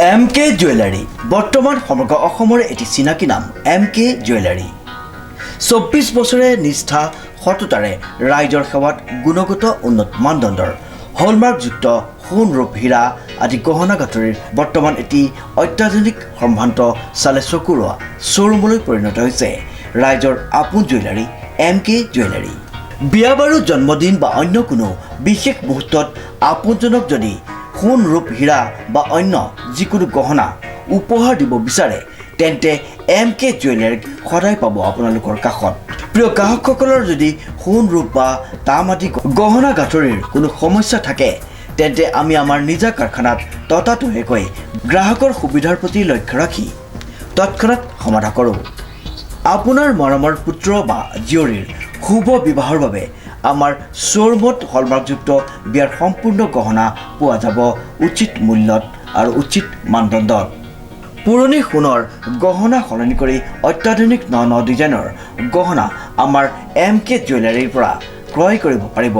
MK jewellery বৰ্তমান সমগ্ৰ অসমৰ এটি চিনাকি নাম MK জুৱেলাৰী 24 বছৰে নিষ্ঠা সততাৰে ৰাইজৰ সেৱাত গুণগত উন্নত মানদণ্ডৰ হলমাৰ্কযুক্ত সোণ ৰূপ হীৰা আদি গহনা গাঁথৰিৰ বৰ্তমান এটি অত্যাধুনিক সম্ভ্ৰান্ত চালে চকুৰোৱা শ্ব'ৰুমলৈ পৰিণত হৈছে ৰাইজৰ আপোন জুৱেলাৰী MK জুৱেলাৰী। বিয়া বাৰু জন্মদিন বা অন্য কোনো বিশেষ মুহূৰ্তত আপোনজনক যদি সোণ ৰূপ হীৰা বা অন্য যিকোনো গহনা উপহাৰ দিব বিচাৰে তেন্তে MK জুৱেলাৰীক সদায় পাব আপোনালোকৰ কাষত। প্ৰিয় গ্ৰাহকসকলৰ যদি সোণ ৰূপ বা তাম আদি গহনা গাঁথৰিৰ কোনো সমস্যা থাকে তেন্তে আমি আমাৰ নিজা কাৰখানাত ততাতৈয়াকৈ গ্ৰাহকৰ সুবিধাৰ প্ৰতি লক্ষ্য ৰাখি তৎক্ষণাত সমাধান কৰোঁ। আপোনাৰ মৰমৰ পুত্ৰ বা জীয়ৰীৰ শুভ বিবাহৰ বাবে আমাৰ শ্ব'ৰুমত হলমাৰ্কযুক্ত বিয়াৰ সম্পূৰ্ণ গহনা পোৱা যাব উচিত মূল্যত আৰু উচিত মানদণ্ডত। পুৰণি সোণৰ গহনা সলনি কৰি অত্যাধুনিক ন ডিজাইনৰ গহনা আমাৰ MK জুৱেলাৰীৰ পৰা ক্ৰয় কৰিব পাৰিব।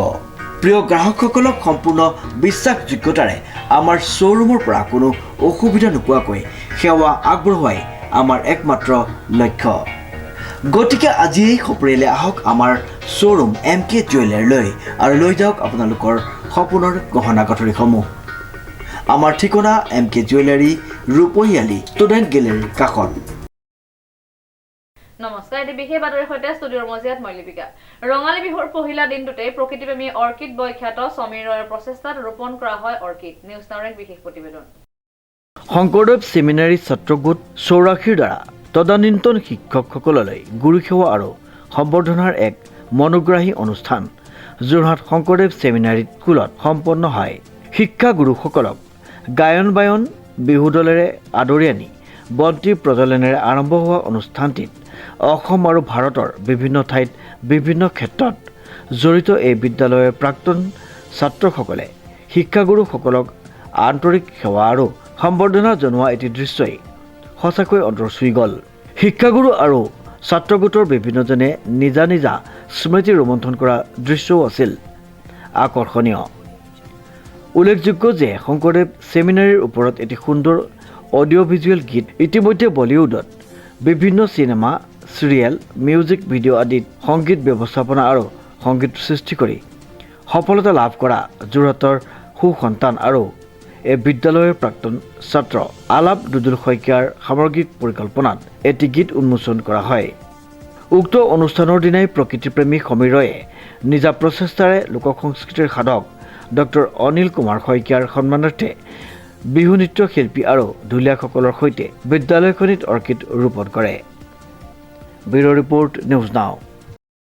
প্ৰিয় গ্ৰাহকসকলক সম্পূৰ্ণ বিশ্বাসযোগ্যতাৰে আমাৰ শ্ব'ৰুমৰ পৰা কোনো অসুবিধা নোপোৱাকৈ সেৱা আগবঢ়োৱাই আমাৰ একমাত্ৰ লক্ষ্য। গতিকে আজিয়েই সপৰিয়ালে আহক আমাৰ শ্ব'ৰুম MK জুৱেলাৰীলৈ আৰু লৈ যাওক আপোনালোকৰ সপোনৰ গহনা গাঁথৰিসমূহ। আমাৰ ঠিকনা MK জুৱেলাৰী, ৰূপহীয়ালি ষ্টুডেণ্ট গেলেৰীৰ কাষত। নমস্কাৰ, এটি বিশেষ বাতৰিৰ সৈতে ষ্টুডিঅ'ৰ মজিয়াত মই লিপিকা। ৰঙালী বিহুৰ পহিলা দিনটোতে প্ৰকৃতিপ্ৰেমী অৰ্কিড বয়খ্যাত সমীৰ ৰয়ৰ প্ৰচেষ্টাত ৰোপণ কৰা হয় অৰ্কিড। নিউজ নাওৰ এক বিশেষ প্ৰতিবেদন। শংকৰদেৱ ছেমিনাৰী ছাত্ৰগোট 84ৰ দ্বাৰা তদানীন্তন শিক্ষকসকললৈ গুৰু সেৱা আৰু সম্বৰ্ধনাৰ এক মনোগ্ৰাহী অনুষ্ঠান যোৰহাট শংকৰদেৱ ছেমিনাৰী স্কুলত সম্পন্ন হয়। শিক্ষাগুৰুসকলক গায়ন বায়ন বিহু দলেৰে আদৰি আনি বন্তি প্ৰজ্বলনেৰে আৰম্ভ হোৱা অনুষ্ঠানটিত অসম আৰু ভাৰতৰ বিভিন্ন ঠাইত বিভিন্ন ক্ষেত্ৰত জড়িত এই বিদ্যালয়ৰ প্ৰাক্তন ছাত্ৰসকলে শিক্ষাগুৰুসকলক আন্তৰিক সেৱা আৰু সম্বৰ্ধনা জনোৱা এটি দৃশ্যই সঁচাকৈ অন্তৰ চুই গ'ল। শিক্ষাগুৰু আৰু ছাত্ৰগোটৰ বিভিন্নজনে নিজা নিজা স্মৃতি ৰোমন্থন কৰা দৃশ্যও আছিল আকৰ্ষণীয়। উল্লেখযোগ্য যে শংকৰদেৱ ছেমিনাৰীৰ ওপৰত এটি সুন্দৰ অডিঅ' ভিজুৱেল গীত ইতিমধ্যে বলিউডত বিভিন্ন চিনেমা, চিৰিয়েল, মিউজিক ভিডিঅ' আদিত সংগীত ব্যৱস্থাপনা আৰু সংগীত সৃষ্টি কৰি সফলতা লাভ কৰা যোৰহাটৰ সুসন্তান আৰু এই বিদ্যালয়ৰ প্ৰাক্তন ছাত্ৰ আলাপ দুদুল শইকীয়াৰ সামগ্ৰিক পৰিকল্পনাত এটি গীত উন্মোচন কৰা হয়। উক্ত অনুষ্ঠানৰ দিনাই প্ৰকৃতিপ্ৰেমী সমীৰ ৰয়ে নিজা প্ৰচেষ্টাৰে লোক সংস্কৃতিৰ সাধক ডক্টৰ অনিল কুমাৰ শইকীয়াৰ সন্মানাৰ্থে বিহু নৃত্য শিল্পী আৰু ঢুলীয়াসকলৰ সৈতে বিদ্যালয়খনিত অৰ্কিড ৰোপণ কৰে। Bureau' report, news now.